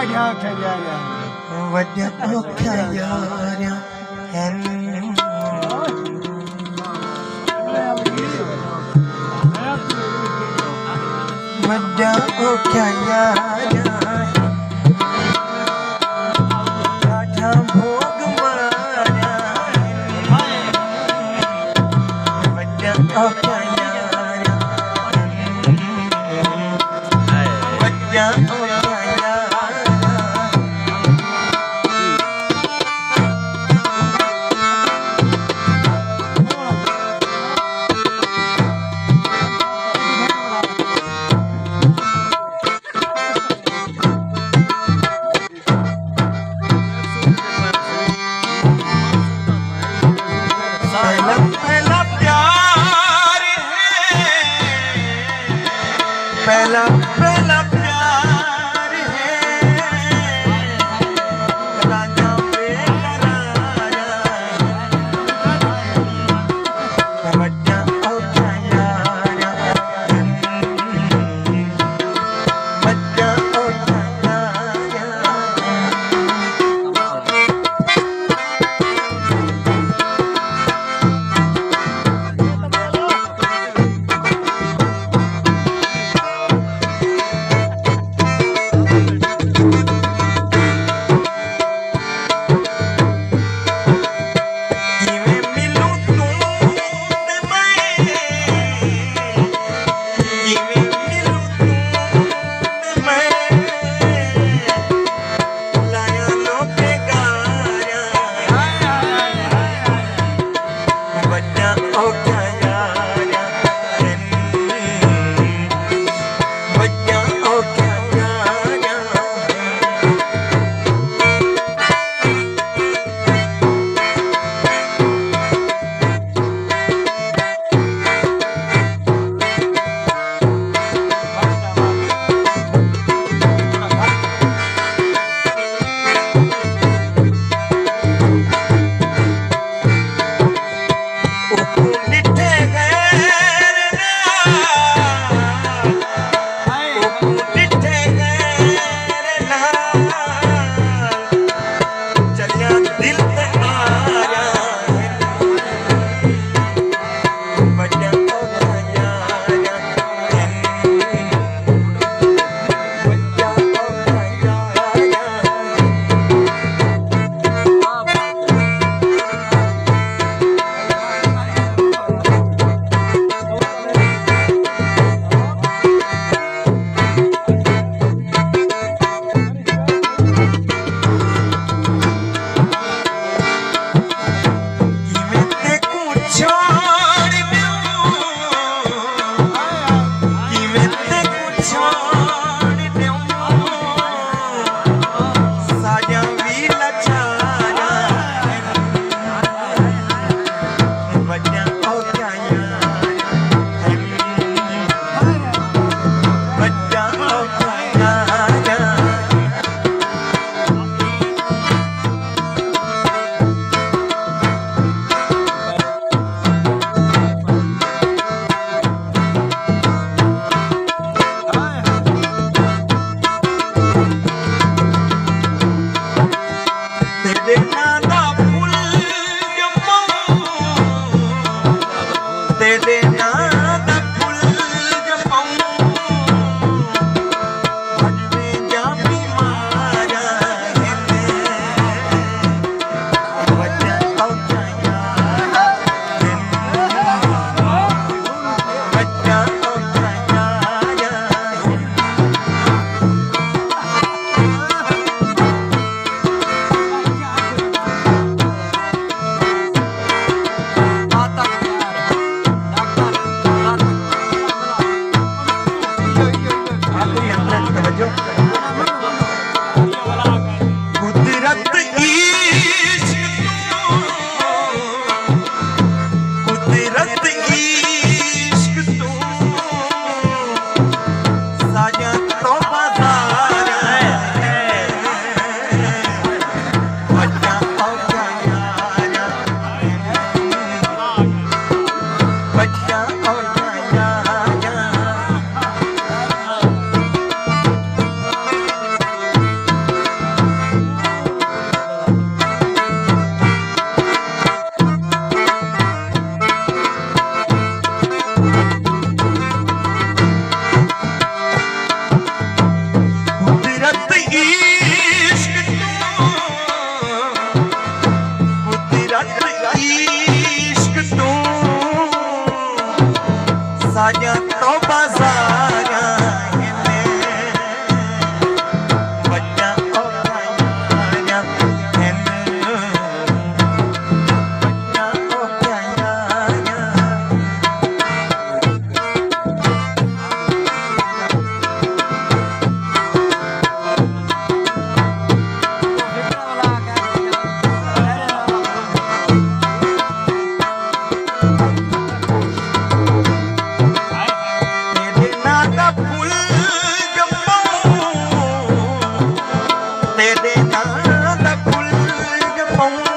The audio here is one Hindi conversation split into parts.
वड्या औख्या यारा वड्या औख्या यारा काठा भोग मारा वड्या औख्या यारा वड्या औख्या पहला पहला प्यार है राजा बेकरारा वड्या औख्या यारा वड्या औख्या आजा तो बाजारा हिले बच्चा ओया हिले बच्चा ओया तेरे नादा फूल जमाऊं तेरे नादा फूल जमाऊं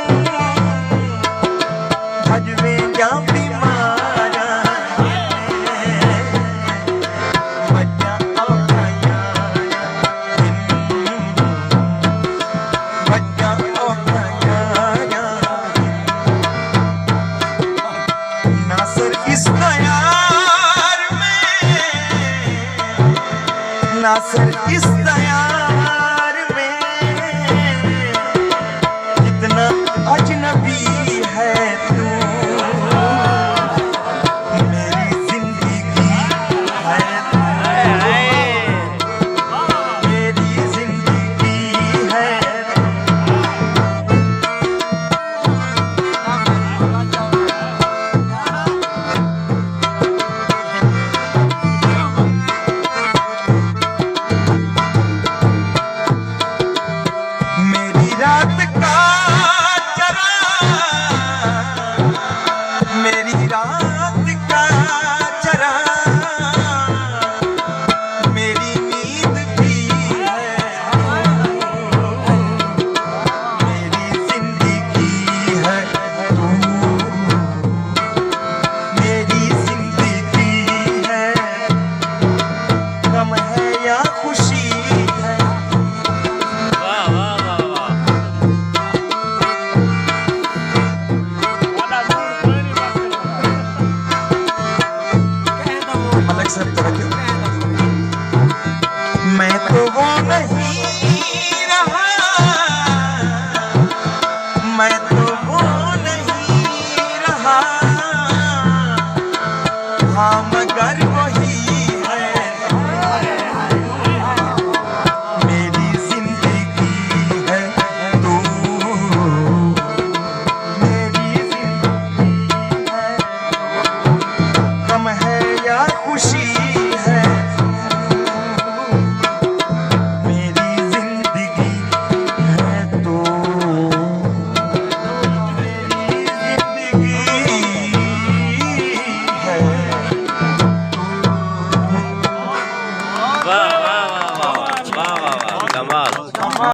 भजवे जा बीमारा बच्चा ओया बच्चा ओया नासर इस दयार में नासर इस दयार में कितना अजनबी है तू मेरी जिंदगी है तू मेरी जिंदगी है मेरी रात का चरा मेरी रात का चरा मेरी नींद भी है मेरी जिंदगी है तू मेरी जिंदगी है गम है या खुशी है अलग से